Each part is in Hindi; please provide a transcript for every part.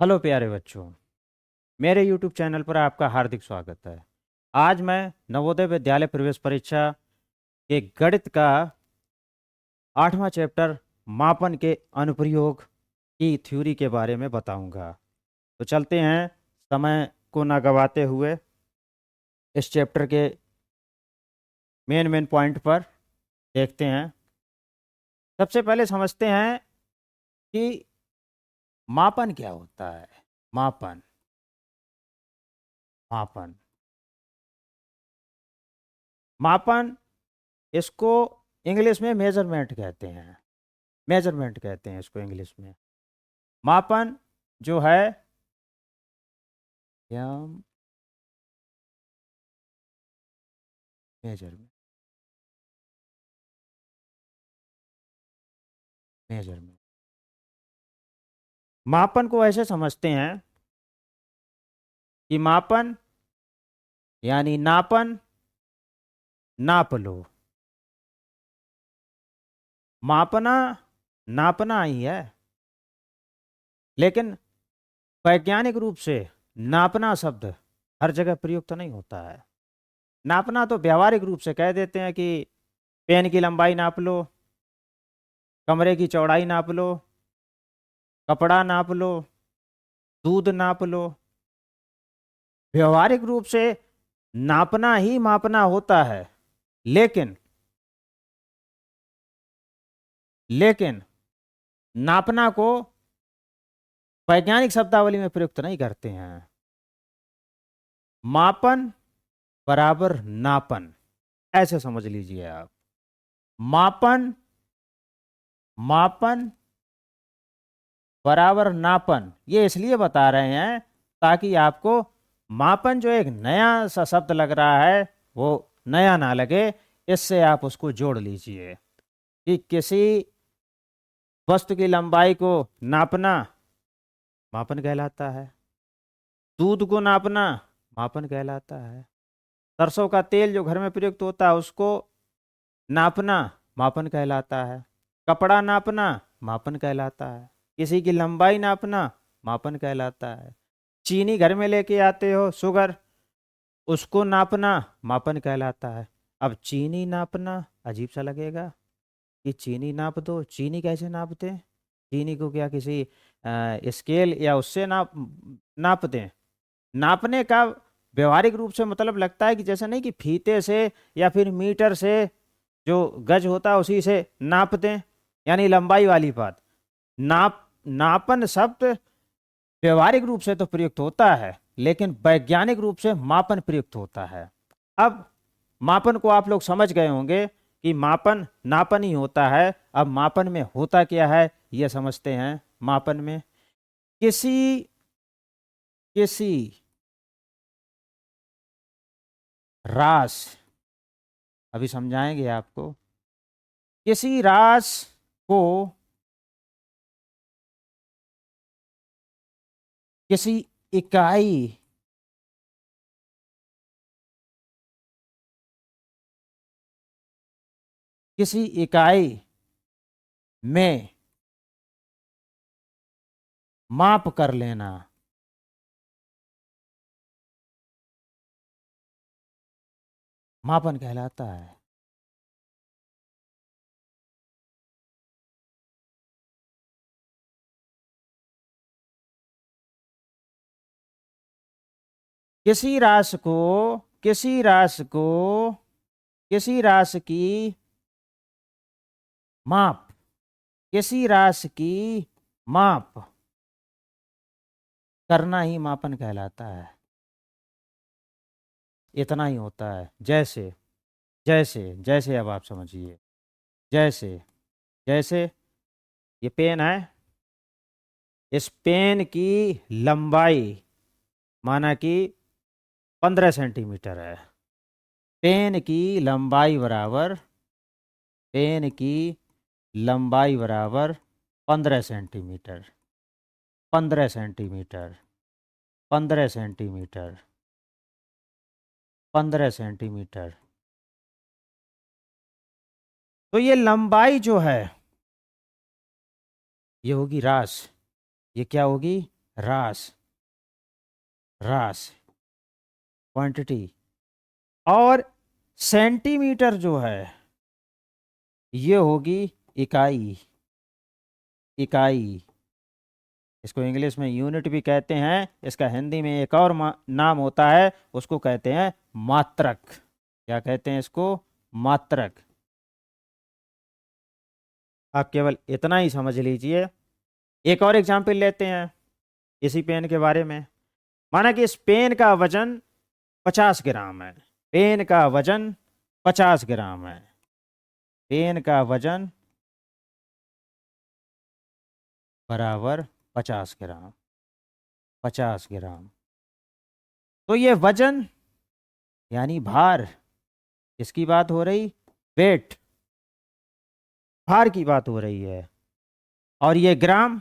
हेलो प्यारे बच्चों, मेरे YouTube चैनल पर आपका हार्दिक स्वागत है। आज मैं नवोदय विद्यालय प्रवेश परीक्षा के गणित का 8वां चैप्टर मापन के अनुप्रयोग की थ्योरी के बारे में बताऊंगा। तो चलते हैं, समय को ना गवाते हुए इस चैप्टर के मेन मेन पॉइंट पर देखते हैं। सबसे पहले समझते हैं कि मापन क्या होता है। मापन मापन मापन इसको इंग्लिश में मेजरमेंट कहते हैं। मेजरमेंट कहते हैं इसको इंग्लिश में। मापन जो है यम मेजरमेंट मेजरमेंट मापन को ऐसे समझते हैं कि मापन यानी नापन, नाप लो। मापना नापना ही है, लेकिन वैज्ञानिक रूप से नापना शब्द हर जगह प्रयुक्त नहीं होता है। नापना तो व्यावहारिक रूप से कह देते हैं कि पेन की लंबाई नाप लो, कमरे की चौड़ाई नाप लो, कपड़ा नाप लो, दूध नाप लो। व्यवहारिक रूप से नापना ही मापना होता है, लेकिन लेकिन नापना को वैज्ञानिक शब्दावली में प्रयुक्त नहीं करते हैं। मापन बराबर नापन, ऐसे समझ लीजिए आप। मापन मापन बराबर नापन, ये इसलिए बता रहे हैं ताकि आपको मापन जो एक नया सा शब्द लग रहा है वो नया ना लगे। इससे आप उसको जोड़ लीजिए कि किसी वस्तु की लंबाई को नापना मापन कहलाता है, दूध को नापना मापन कहलाता है, सरसों का तेल जो घर में प्रयुक्त होता है उसको नापना मापन कहलाता है, कपड़ा नापना मापन कहलाता है, किसी की लंबाई नापना मापन कहलाता है। चीनी घर में लेके आते हो, शुगर, उसको नापना मापन कहलाता है। अब चीनी नापना अजीब सा लगेगा कि चीनी नाप दो। चीनी कैसे नापते हैं? चीनी को क्या किसी स्केल या उससे नाप दें? नापने का व्यवहारिक रूप से मतलब लगता है कि जैसे नहीं कि फीते से या फिर मीटर से जो गज होता है उसी से नाप दें, यानी लंबाई वाली बात। नापन शब्द व्यवहारिक रूप से तो प्रयुक्त होता है, लेकिन वैज्ञानिक रूप से मापन प्रयुक्त होता है। अब मापन को आप लोग समझ गए होंगे कि मापन नापन ही होता है। अब मापन में होता क्या है यह समझते हैं। मापन में किसी किसी रास, अभी समझाएंगे आपको, किसी रास को किसी इकाई किसी इकाई में माप कर लेना मापन कहलाता है। किसी रास को किसी रास को किसी रास की माप किसी रास की माप करना ही मापन कहलाता है। इतना ही होता है। जैसे जैसे जैसे अब आप समझिए। जैसे जैसे ये पेन है, इस पेन की लंबाई माना कि 15 सेंटीमीटर है। पेन की लंबाई बराबर पेन की लंबाई बराबर 15 सेंटीमीटर। 15 centimetre 15 centimetre 15 centimetre. तो ये लंबाई जो है ये होगी रास। ये क्या होगी? रास, रास क्वांटिटी। और सेंटीमीटर जो है ये होगी इकाई, इकाई। इसको इंग्लिश में यूनिट भी कहते हैं, इसका हिंदी में एक और नाम होता है, उसको कहते हैं मात्रक। क्या कहते हैं इसको? मात्रक। आप केवल इतना ही समझ लीजिए। एक और एग्जाम्पल लेते हैं इसी पेन के बारे में। माना कि इस पेन का वजन 50 ग्राम है। पेन का वजन 50 ग्राम है। पेन का वजन बराबर 50 ग्राम, 50 ग्राम। तो ये वजन यानी भार, किसकी बात हो रही? वेट, भार की बात हो रही है। और ये ग्राम,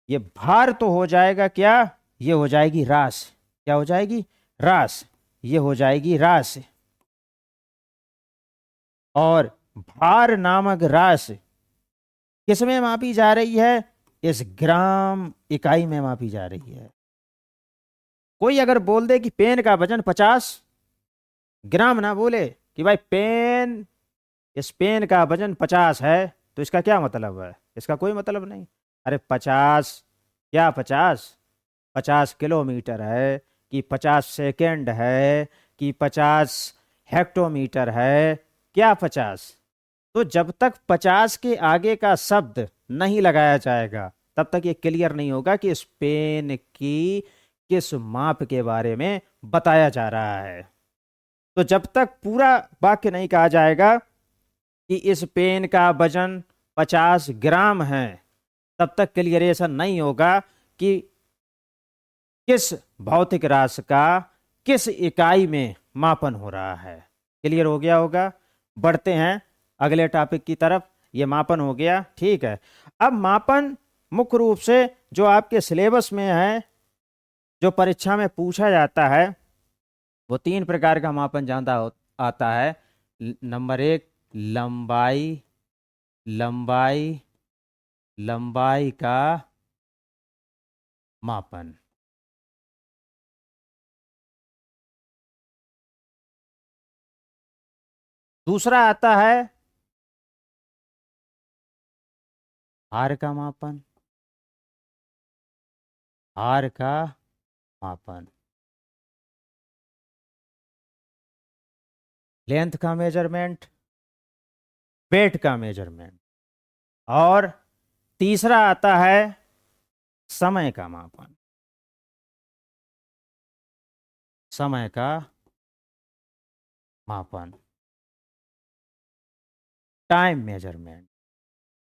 ये भार तो हो जाएगा क्या? ये हो जाएगी रास। क्या हो जाएगी? रास। ये हो जाएगी रास। और भार नामक रास किस में मापी जा रही है? इस ग्राम इकाई में मापी जा रही है। कोई अगर बोल दे कि पेन का वजन 50 ग्राम, ना बोले कि भाई पेन, इस पेन का वजन 50 है, तो इसका क्या मतलब है? इसका कोई मतलब नहीं। अरे 50, क्या 50? 50 किलोमीटर है कि 50 सेकेंड है कि 50 हेक्टोमीटर है? क्या 50? तो जब तक 50 के आगे का शब्द नहीं लगाया जाएगा तब तक ये क्लियर नहीं होगा कि इस पेन की किस माप के बारे में बताया जा रहा है। तो जब तक पूरा वाक्य नहीं कहा जाएगा कि इस पेन का वजन 50 ग्राम है, तब तक क्लियरेशन नहीं होगा कि किस भौतिक राशि का किस इकाई में मापन हो रहा है। क्लियर हो गया होगा। बढ़ते हैं अगले टॉपिक की तरफ। ये मापन हो गया, ठीक है। अब मापन मुख्य रूप से जो आपके सिलेबस में है, जो परीक्षा में पूछा जाता है, वो 3 प्रकार का मापन जानता आता है। नंबर 1, लंबाई, लंबाई, लंबाई का मापन। दूसरा आता है भार का मापन, भार का मापन। लेंथ का मेजरमेंट, वेट का मेजरमेंट। और तीसरा आता है समय का मापन, समय का मापन, टाइम मेजरमेंट।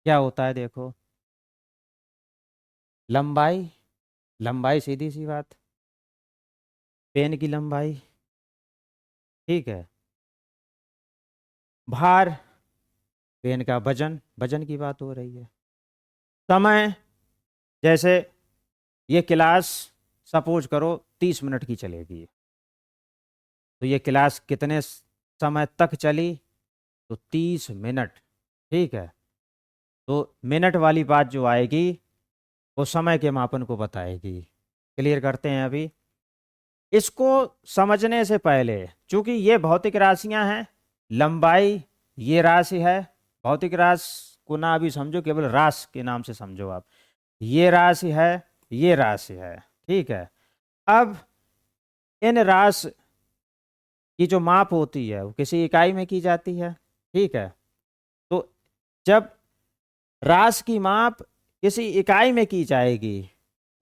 क्या होता है देखो, लंबाई, लंबाई सीधी सी बात, पेन की लंबाई, ठीक है। भार, पेन का वजन, वजन की बात हो रही है। समय, जैसे ये क्लास सपोज करो 30 मिनट की चलेगी, तो ये क्लास कितने समय तक चली? तो 30 मिनट, ठीक है। तो मिनट वाली बात जो आएगी वो समय के मापन को बताएगी। क्लियर करते हैं अभी। इसको समझने से पहले, चूंकि ये भौतिक राशियां हैं, लंबाई ये राशि है, भौतिक राशि को ना अभी समझो, केवल राशि के नाम से समझो आप। ये राशि है, ये राशि है, ठीक है। अब इन राशि की जो माप होती है वो किसी इकाई में की जाती है, ठीक है। तो जब राशि की माप किसी इकाई में की जाएगी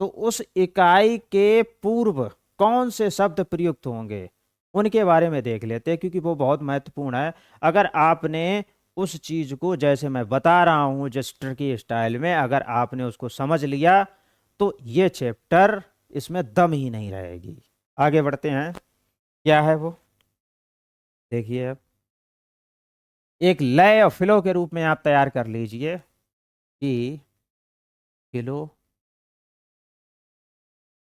तो उस इकाई के पूर्व कौन से शब्द प्रयुक्त होंगे उनके बारे में देख लेते हैं, क्योंकि वो बहुत महत्वपूर्ण है। अगर आपने उस चीज को, जैसे मैं बता रहा हूं जस्टर की स्टाइल में, अगर आपने उसको समझ लिया तो ये चैप्टर, इसमें दम ही नहीं रहेगी। आगे बढ़ते हैं। क्या है वो देखिए। अब एक लय और फ्लो के रूप में आप तैयार कर लीजिए कि kilo,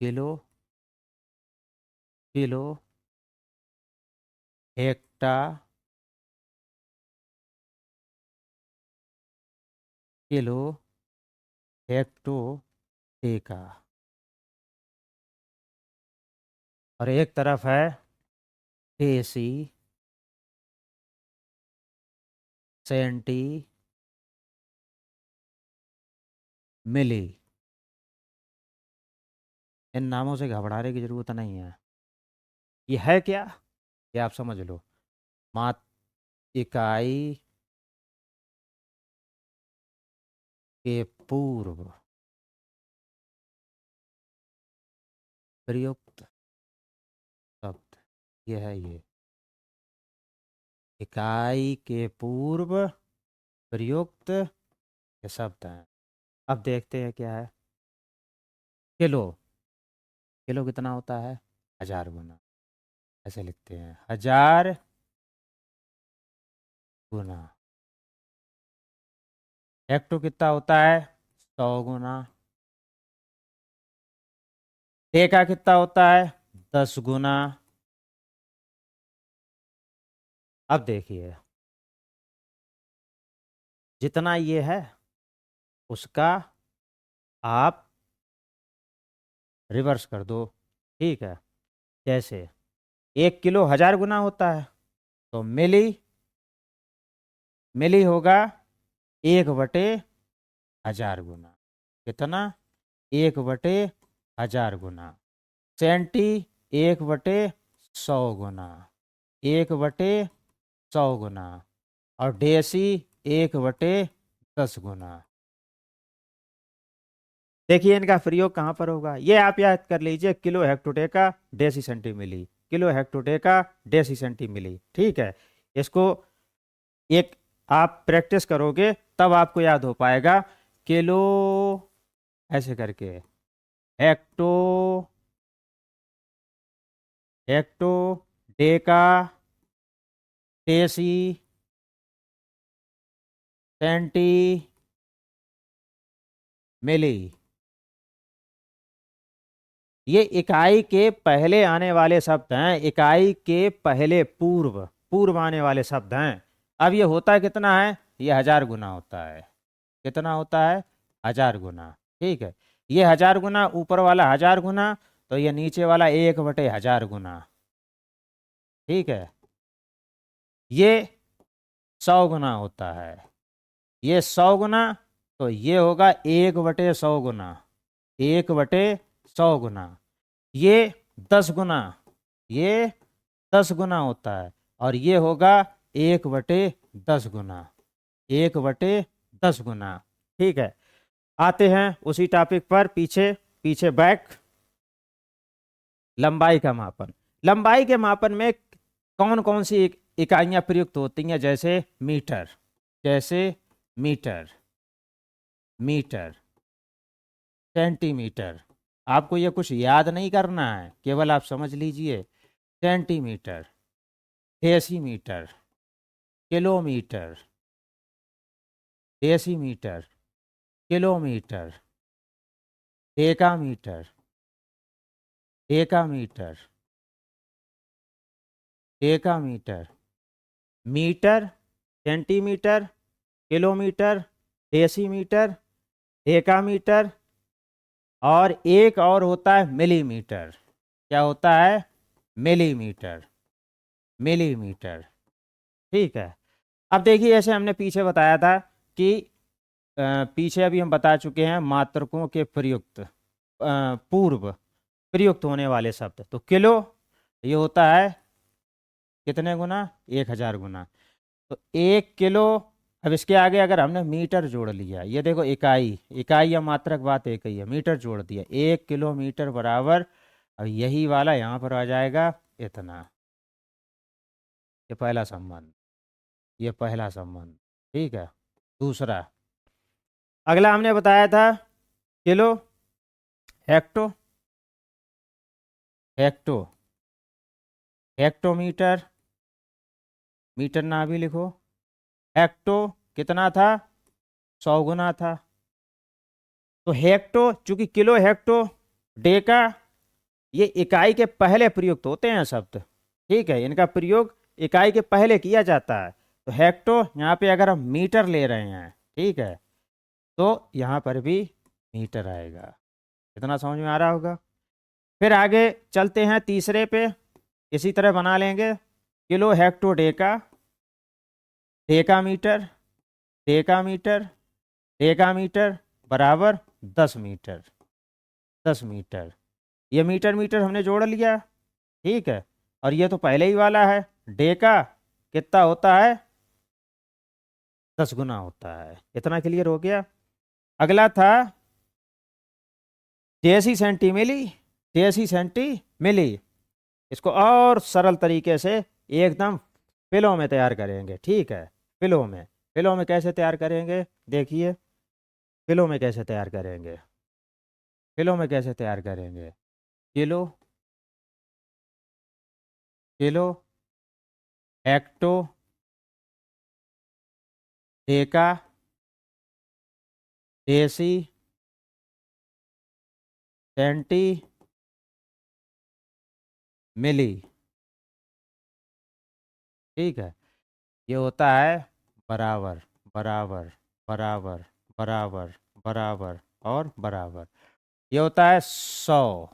kilo, kilo, hecto, kilo, hecto, Deka. और एक तरफ है डेसी, सेंटी, मिली। इन नामों से घबराने की जरूरत नहीं है। ये है क्या, ये आप समझ लो। मात इकाई के पूर्व प्रयुक्त शब्द, ये है ये। इकाई के पूर्व प्रयुक्त ये शब्द हैं। अब देखते हैं क्या है। किलो, किलो कितना होता है, 1000 गुना। ऐसे लिखते हैं, 1000 गुना। हेक्टो कितना होता है, 100 गुना। डेका कितना होता है, 10 गुना। अब देखिए, जितना ये है उसका आप रिवर्स कर दो। ठीक है, जैसे 1 किलो 1000 गुना होता है, तो मिली, मिली होगा 1/1000 गुना। कितना, 1/1000 गुना। सेंटी 1/100 गुना, 1/100 गुना। और डेसी 1/10 गुना। देखिए इनका प्रयोग कहाँ पर होगा, ये आप याद कर लीजिए। Kilo hecto deca deci centi milli, kilo hecto deca deci centi milli. ठीक है, इसको एक आप प्रैक्टिस करोगे तब आपको याद हो पाएगा। किलो ऐसे करके, hecto, hecto, deca, deci, centi, milli. ये इकाई के पहले आने वाले शब्द हैं, इकाई के पहले पूर्व पूर्व आने वाले शब्द हैं। अब ये होता कितना है, ये 1000 गुना होता है। कितना होता है, 1000 गुना। ठीक है, ये 1000 गुना, ऊपर वाला 1000 गुना, तो ये नीचे वाला 1/1000 गुना। ठीक है, ये 100 गुना होता है। ये 100 गुना, तो ये होगा 1/100 गुना, 1/100 गुना। ये 10 गुना, ये 10 गुना होता है। और ये होगा 1/10 गुना, 1/10 गुना। ठीक है, आते हैं उसी टॉपिक पर, पीछे पीछे बैक। लंबाई का मापन, लंबाई के मापन में कौन कौन सी इकाइयां प्रयुक्त होती हैं, जैसे मीटर, जैसे मीटर, मीटर, सेंटीमीटर। आपको ये कुछ याद नहीं करना है, केवल आप समझ लीजिए। Centimetre, decimetre, kilometre, decimetre, kilometre, decametre, decametre, decametre, metre, centimetre, kilometre, decimetre, decametre. और एक और होता है मिलीमीटर। क्या होता है, मिलीमीटर, मिलीमीटर। ठीक है, अब देखिए जैसे हमने पीछे बताया था कि पीछे अभी हम बता चुके हैं मात्रकों के प्रयुक्त पूर्व प्रयुक्त होने वाले शब्द। तो किलो ये होता है कितने गुना, 1000 गुना। तो 1 किलो, अब इसके आगे अगर हमने मीटर जोड़ लिया, ये देखो इकाई, इकाई या मात्रक बात एक ही है, मीटर जोड़ दिया, 1 किलोमीटर बराबर। अब यही वाला यहाँ पर आ जाएगा इतना। ये पहला संबंध, ये पहला संबंध। ठीक है, दूसरा, अगला हमने बताया था kilo, hecto, hecto, hectometre, metre ना भी लिखो। हेक्टो कितना था, 100 गुना था। तो हेक्टो, चूंकि किलो हेक्टो डेका, ये इकाई के पहले प्रयुक्त होते हैं शब्द। ठीक है, इनका प्रयोग इकाई के पहले किया जाता है। तो हेक्टो, यहाँ पे अगर हम मीटर ले रहे हैं, ठीक है, तो यहाँ पर भी मीटर आएगा। कितना समझ में आ रहा होगा। फिर आगे चलते हैं तीसरे पे, इसी तरह बना लेंगे। Kilo hecto deca, deca metre, deca metre, deca metre बराबर 10 मीटर। 10 मीटर, ये मीटर मीटर हमने जोड़ लिया, ठीक है। और ये तो पहले ही वाला है, डेका कितना होता है, 10 गुना होता है। इतना क्लियर हो गया। अगला था deci centi milli, deci centi milli. इसको और सरल तरीके से एकदम फिलों में तैयार करेंगे, ठीक है। फिलों में, फिलों में कैसे तैयार करेंगे, देखिए फिलों में कैसे तैयार करेंगे, फिलों में कैसे तैयार करेंगे। Kilo, kilo hecto deca deci centi milli, ठीक है। ये होता है बराबर, बराबर, बराबर, बराबर, बराबर और बराबर। ये होता है 100,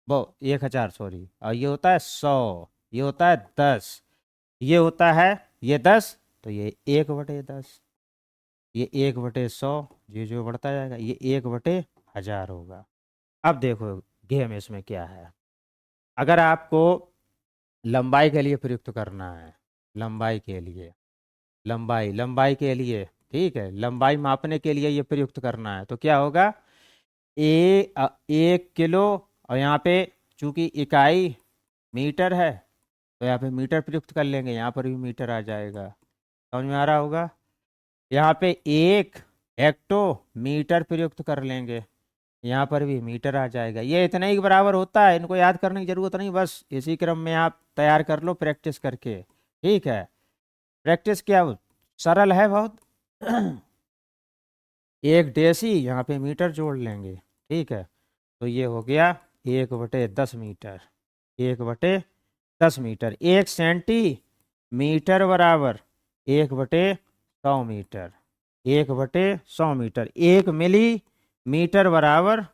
वो 1000 सॉरी, और ये होता है 100, ये होता है 10, ये होता है ये 10, तो ये 1/10, ये 1/100, ये जो बढ़ता जाएगा ये 1/1000 होगा। अब देखो गेम इसमें क्या है। अगर आपको लंबाई के लिए प्रयुक्त करना है, लंबाई के लिए, लंबाई, लंबाई के लिए, ठीक है, लंबाई मापने के लिए ये प्रयुक्त करना है, तो क्या होगा, 1 किलो, और यहाँ पे चूंकि इकाई मीटर है तो यहाँ पे मीटर प्रयुक्त कर लेंगे, यहाँ पर भी मीटर आ जाएगा। समझ में आ रहा होगा। यहाँ पे 1 हेक्टो मीटर प्रयुक्त कर लेंगे, यहाँ पर भी मीटर आ जाएगा। ये इतने ही बराबर होता है, इनको याद करने की जरूरत नहीं, बस इसी क्रम में आप तैयार कर लो प्रैक्टिस करके, ठीक है। प्रैक्टिस क्या, सरल है बहुत। एक डेसी, यहाँ पे मीटर जोड़ लेंगे, ठीक है। तो ये हो गया 1/10 मीटर, 1/10 मीटर। 1 सेंटीमीटर बराबर 1/100 मीटर, 1/100 मीटर। 1 मिलीमीटर बराबर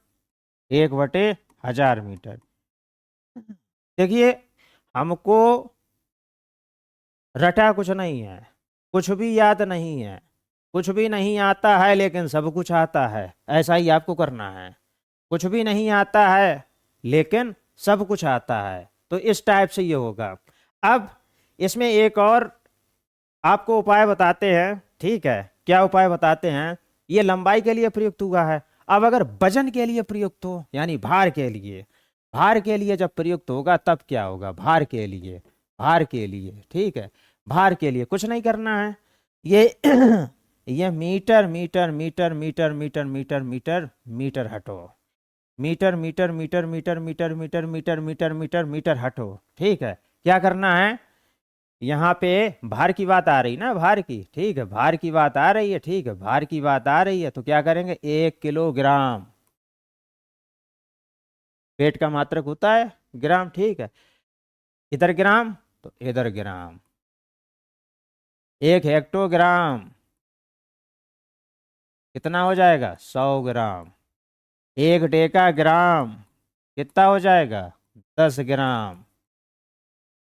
1/1000 मीटर। देखिए हमको रटा कुछ नहीं है, कुछ भी याद नहीं है, कुछ भी नहीं आता है लेकिन सब कुछ आता है, ऐसा ही आपको करना है। कुछ भी नहीं आता है लेकिन सब कुछ आता है, तो इस टाइप से ये होगा। अब इसमें एक और आपको उपाय बताते हैं, ठीक है। क्या उपाय बताते हैं, ये लंबाई के लिए प्रयुक्त हुआ है। अब अगर वजन के लिए प्रयुक्त हो, यानी भार के लिए, भार के लिए जब प्रयुक्त होगा तब क्या होगा, भार के लिए, भार के लिए, ठीक है। भार के लिए कुछ नहीं करना है, ये ये metre metre metre metre metre metre metre metre हटो, metre metre metre metre metre metre metre metre metre metre हटो, ठीक है। क्या करना है, यहाँ पे भार की बात आ रही ना, भार की, ठीक है, भार की बात आ रही है, ठीक है, भार की बात आ रही है, तो क्या करेंगे, 1 किलोग्राम, पेट का मात्रक होता है ग्राम, ठीक है। इधर ग्राम तो इधर ग्राम। 1 हेक्टोग्राम कितना हो जाएगा, 100 ग्राम। 1 डेकाग्राम कितना हो जाएगा, 10 ग्राम।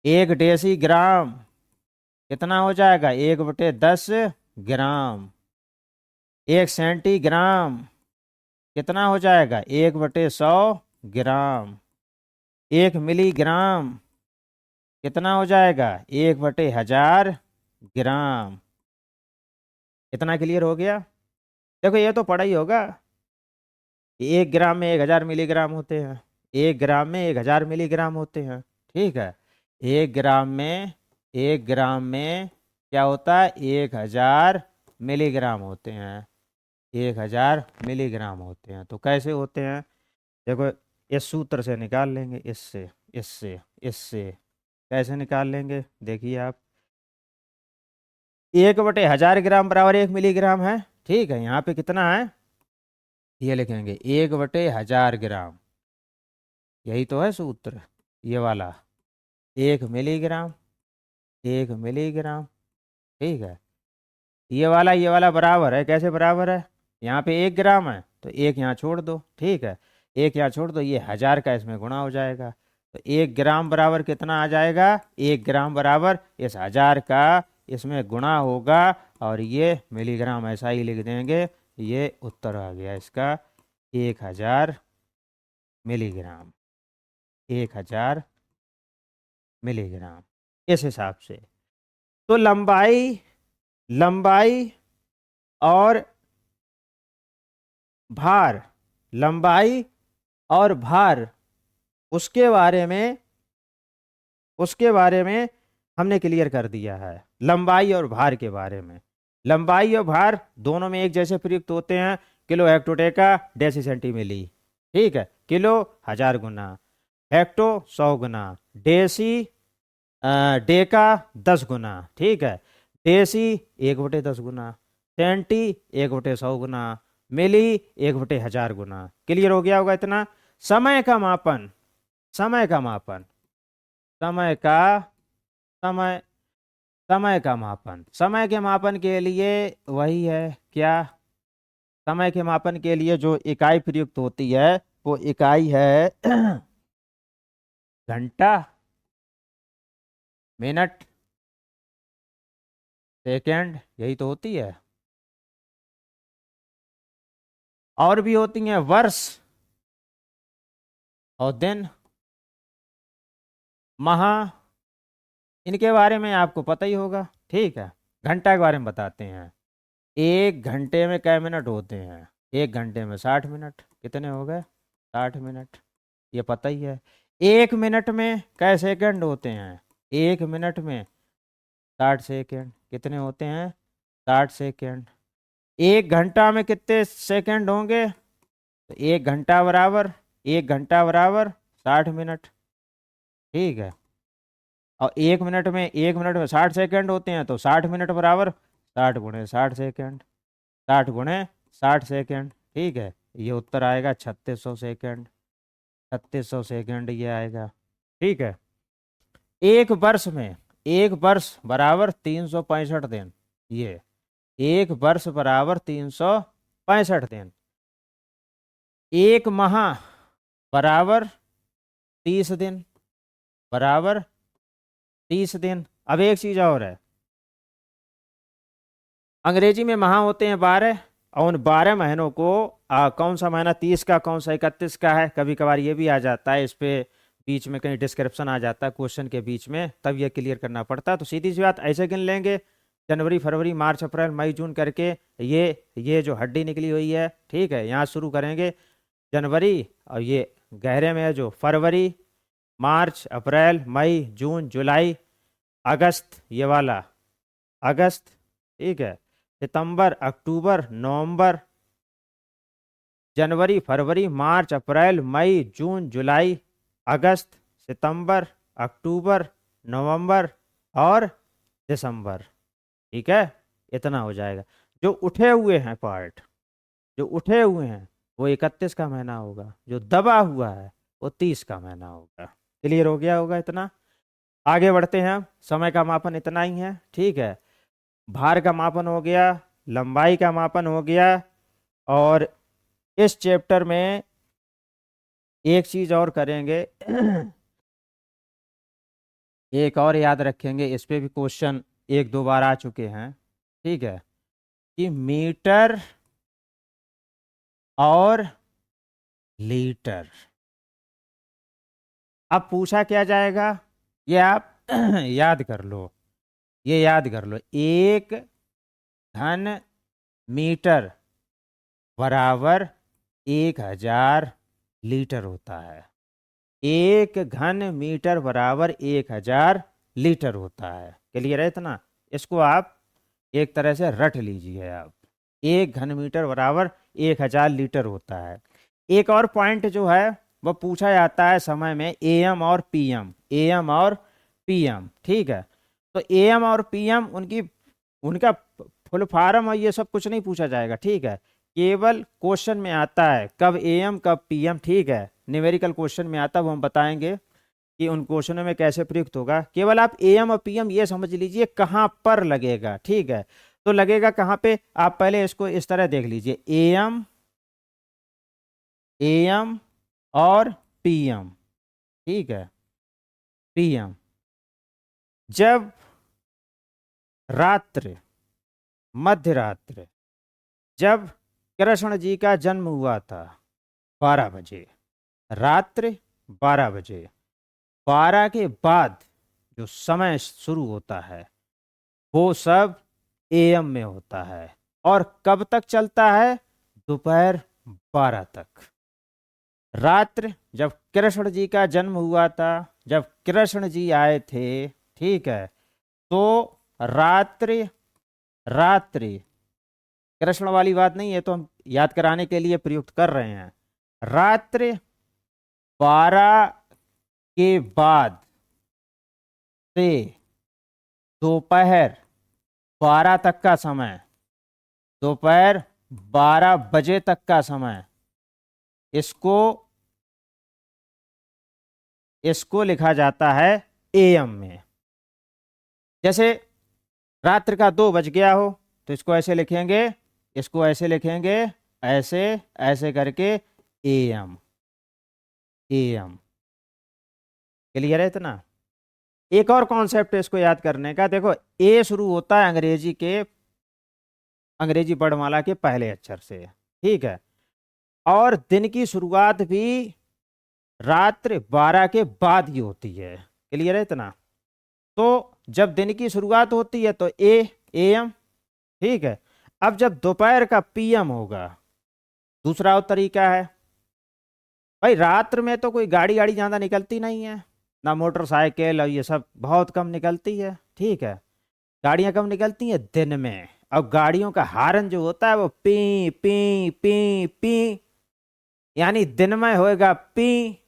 1 डेसीग्राम कितना हो जाएगा, 1/10 ग्राम। 1 सेंटीग्राम कितना हो जाएगा, 1/100 ग्राम। 1 मिलीग्राम कितना हो जाएगा, 1/1000 ग्राम। इतना क्लियर हो गया। देखो ये तो पढ़ा ही होगा, 1 ग्राम में 1000 मिलीग्राम होते हैं, 1 ग्राम में 1000 मिलीग्राम होते हैं, ठीक है। 1 ग्राम में, 1 ग्राम में क्या होता है, 1000 मिलीग्राम होते हैं, 1000 मिलीग्राम होते हैं। तो कैसे होते हैं, देखो इस सूत्र से निकाल लेंगे, इससे, इससे, इससे कैसे निकाल लेंगे, देखिए आप। 1/1000 ग्राम बराबर 1 मिलीग्राम है, ठीक है। यहाँ पे कितना है, ये लिखेंगे 1/1000 ग्राम, यही तो है सूत्र, ये वाला 1 मिलीग्राम, 1 मिलीग्राम, ठीक है। ये वाला बराबर है, कैसे बराबर है, यहाँ पे 1 ग्राम है तो एक यहाँ छोड़ दो, ठीक है। एक यहाँ छोड़ दो, ये 1000 का इसमें गुणा हो जाएगा। तो 1 ग्राम बराबर कितना आ जाएगा, 1 ग्राम बराबर इस 1000 का इसमें गुणा होगा, और ये मिलीग्राम ऐसा ही लिख देंगे। ये उत्तर आ गया इसका 1000 मिलीग्राम, 1000 मिलीग्राम, इस हिसाब से। तो लंबाई, लंबाई और भार, लंबाई और भार, उसके बारे में, उसके बारे में हमने क्लियर कर दिया है। लंबाई और भार के बारे में, लंबाई और भार दोनों में एक जैसे प्रयुक्त होते हैं। किलो हेक्टोटेका डेसी सेंटीमिली, ठीक है। किलो 1000 गुना, हेक्टो 100 गुना, डेसी डेका 10 गुना, ठीक है। डेसी 1/10 गुना, सेंटी 1/100 गुना, मिली 1/1000 गुना। क्लियर हो गया होगा इतना। समय का मापन, समय का मापन, समय का, समय, समय का मापन, समय के मापन के लिए वही है क्या, समय के मापन के लिए जो इकाई प्रयुक्त होती है वो इकाई है घंटा, मिनट, सेकंड, यही तो होती है। और भी होती हैं वर्ष और दिन, माह, इनके बारे में आपको पता ही होगा, ठीक है। घंटा के बारे में बताते हैं। 1 घंटे में कै मिनट होते हैं, 1 घंटे में 60 मिनट, कितने हो गए 60 मिनट, ये पता ही है। 1 मिनट में कै सेकंड होते हैं, 1 मिनट में 60 सेकंड, कितने होते हैं 60 सेकंड। 1 घंटा में कितने सेकंड होंगे, तो 1 घंटा बराबर, 1 घंटा बराबर 60 मिनट, ठीक है। और 1 मिनट में, 1 मिनट में 60 सेकंड होते हैं, तो 60 मिनट बराबर 60 गुणे 60 सेकंड, 60 गुणे 60 सेकंड, ठीक है। ये उत्तर आएगा 3600 सेकंड, 3600 सेकंड ये आएगा, ठीक है। एक वर्ष में, एक वर्ष बराबर 365 दिन, ये एक वर्ष बराबर 365 दिन। एक माह बराबर 30 दिन, बराबर 30 दिन। अब एक चीज और है, अंग्रेजी में माह होते हैं 12, और उन 12 महीनों को कौन सा महीना 30 का, कौन सा 31 का है, कभी कभार ये भी आ जाता है, इस पे बीच में कहीं डिस्क्रिप्शन आ जाता है क्वेश्चन के बीच में, तब ये क्लियर करना पड़ता है। तो सीधी सी बात ऐसे गिन लेंगे, जनवरी, फरवरी, मार्च, अप्रैल, मई, जून करके ये जो हड्डी निकली हुई है, ठीक है, यहाँ शुरू करेंगे जनवरी, और ये गहरे में है जो फरवरी, मार्च, अप्रैल, मई, जून, जुलाई, अगस्त, ये वाला अगस्त, ठीक है, सितंबर, अक्टूबर, नवंबर, जनवरी, फरवरी, मार्च, अप्रैल, मई, जून, जुलाई, अगस्त, सितंबर, अक्टूबर, नवंबर और दिसंबर, ठीक है। इतना हो जाएगा। जो उठे हुए हैं पार्ट, जो उठे हुए हैं वो 31 का महीना होगा, जो दबा हुआ है वो 30 का महीना होगा। क्लियर हो गया होगा इतना। आगे बढ़ते हैं। समय का मापन इतना ही है, ठीक है। भार का मापन हो गया, लंबाई का मापन हो गया, और इस चैप्टर में एक चीज और करेंगे एक और याद रखेंगे, इस पे भी क्वेश्चन 1-2 बार आ चुके हैं, ठीक है, कि मीटर और लीटर। अब पूछा क्या जाएगा, ये आप याद कर लो, ये याद कर लो। 1 घन मीटर बराबर 1000 लीटर होता है। 1 घन मीटर बराबर 1000 लीटर होता है। क्लियर है इतना। इसको आप एक तरह से रट लीजिए आप। 1 घन मीटर बराबर 1000 लीटर होता है। एक और पॉइंट जो है वो पूछा जाता है समय में, एएम और पीएम, एएम और पीएम, ठीक है। तो एएम और पीएम उनका फुल फॉर्म और ये सब कुछ नहीं पूछा जाएगा, ठीक है। केवल क्वेश्चन में आता है कब एएम कब पीएम, ठीक है। न्यूमेरिकल क्वेश्चन में आता है, वो हम बताएंगे कि उन क्वेश्चनों में कैसे प्रयुक्त होगा। केवल आप एएम और पीएम ये समझ लीजिए कहाँ पर लगेगा, ठीक है। तो लगेगा कहाँ पे, आप पहले इसको इस तरह देख लीजिए, एएम, एएम और पीएम। ठीक है, पीएम। जब रात्रि, मध्य रात्रि, जब कृष्ण जी का जन्म हुआ था 12 बजे, रात्रि 12 बजे, 12 के बाद जो समय शुरू होता है वो सब एएम में होता है और कब तक चलता है? दोपहर 12 तक। रात्रि जब कृष्ण जी का जन्म हुआ था, जब कृष्ण जी आए थे, ठीक है, तो रात्रि, रात्रि कृष्ण वाली बात नहीं है, तो हम याद कराने के लिए प्रयुक्त कर रहे हैं। रात्रि 12 के बाद से दोपहर 12 तक का समय, दोपहर 12 बजे तक का समय, इसको लिखा जाता है एएम में। जैसे रात्रि का 2 बज गया हो तो इसको ऐसे लिखेंगे, इसको ऐसे लिखेंगे, ऐसे ऐसे करके एएम, एएम। क्लियर है इतना? एक और कॉन्सेप्ट है इसको याद करने का। देखो, ए शुरू होता है अंग्रेजी वर्णमाला के पहले अक्षर से, ठीक है, और दिन की शुरुआत भी रात्रि 12 के बाद ही होती है। क्लियर है इतना? तो जब दिन की शुरुआत होती है तो एएम, ठीक है। अब जब दोपहर का पीएम होगा, दूसरा और तरीका है। भाई रात्र में तो कोई गाड़ी ज्यादा निकलती नहीं है, ना मोटरसाइकिल और ये सब बहुत कम निकलती है, ठीक है। गाड़ियां कम निकलती हैं दिन में। अब गाड़ियों का हार्न जो होता है वो पी पी पी पी, यानी दिन में होएगा पी।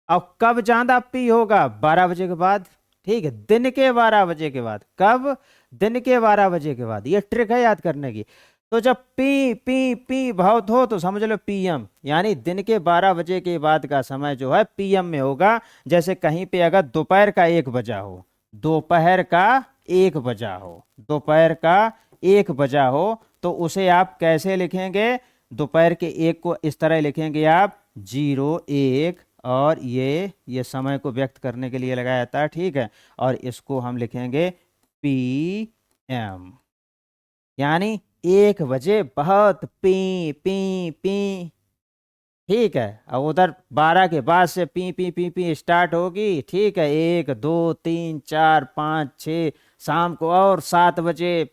अब कब ज्यादा पी होगा? 12 बजे के बाद, ठीक है, दिन के 12 बजे के बाद। कब? दिन के 12 बजे के बाद। ये ट्रिक है याद करने की। तो जब पी पी पी बहुत हो तो समझ लो पीएम, यानी दिन के 12 बजे के बाद का समय जो है पीएम में होगा। जैसे कहीं पे अगर दोपहर का 1 बजा हो, दोपहर का 1 बजा हो, दोपहर का 1 बजा हो, तो उसे आप कैसे लिखेंगे? दोपहर के 1 को इस तरह लिखेंगे आप 01, और ये समय को व्यक्त करने के लिए लगाया जाता है, ठीक है। और इसको हम लिखेंगे पीएम, यानी 1 बजे बहुत पी पी पी, ठीक है। अब उधर 12 के बाद से P P P P start होगी, ठीक है। 1 2 3 4 5 6, शाम को और 7 बजे,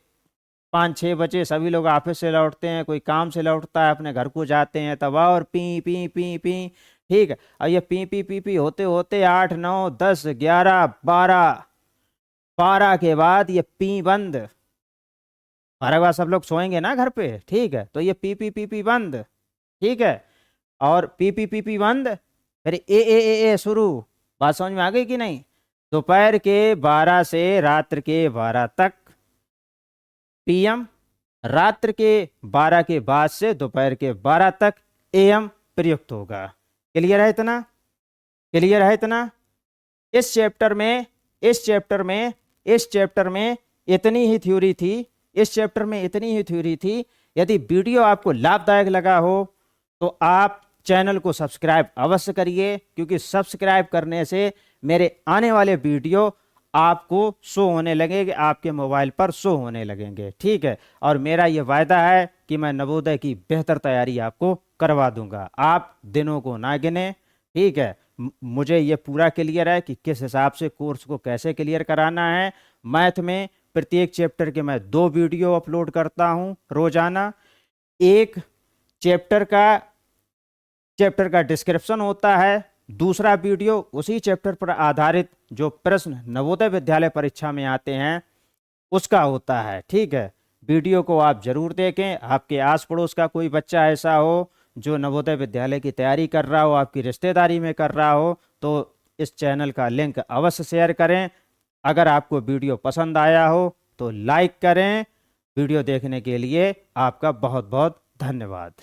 5 6 बजे सभी लोग ऑफिस से लौटते हैं, कोई काम से लौटता है, अपने घर को जाते हैं, तब और पी पी पी पी, ठीक है। और ये पी पी पी पी होते होते 8 9 10 11 12, 12 के बाद ये पी बंद। 12 के बाद सब लोग सोएंगे ना घर पे, ठीक है, तो ये पी पी पी पी बंद, ठीक है। और पी पी पी पी बंद, फिर ए शुरू। बात समझ में आ गई कि नहीं? दोपहर के 12 से रात्र के 12 तक पीएम, रात्र के 12 के बाद से दोपहर के 12 तक एएम प्रयुक्त होगा। क्लियर है इतना? क्लियर है इतना? इस चैप्टर में इतनी ही थ्योरी थी, इस चैप्टर में इतनी ही थ्योरी थी। यदि वीडियो आपको लाभदायक लगा हो तो आप चैनल को सब्सक्राइब अवश्य करिए, क्योंकि सब्सक्राइब करने से मेरे आने वाले वीडियो आपको शो होने लगेंगे, आपके मोबाइल पर शो होने लगेंगे, ठीक है। और मेरा ये वायदा है कि मैं नवोदय की बेहतर तैयारी आपको करवा दूंगा। आप दिनों को ना गिने, ठीक है। मुझे ये पूरा क्लियर है कि किस हिसाब से कोर्स को कैसे क्लियर कराना है। मैथ में प्रत्येक चैप्टर के मैं 2 वीडियो अपलोड करता हूँ रोजाना। एक चैप्टर का डिस्क्रिप्शन होता है, दूसरा वीडियो उसी चैप्टर पर आधारित जो प्रश्न नवोदय विद्यालय परीक्षा में आते हैं उसका होता है, ठीक है। वीडियो को आप जरूर देखें। आपके आस पड़ोस का कोई बच्चा ऐसा हो जो नवोदय विद्यालय की तैयारी कर रहा हो, आपकी रिश्तेदारी में कर रहा हो, तो इस चैनल का लिंक अवश्य शेयर करें। अगर आपको वीडियो पसंद आया हो तो लाइक करें। वीडियो देखने के लिए आपका बहुत बहुत धन्यवाद।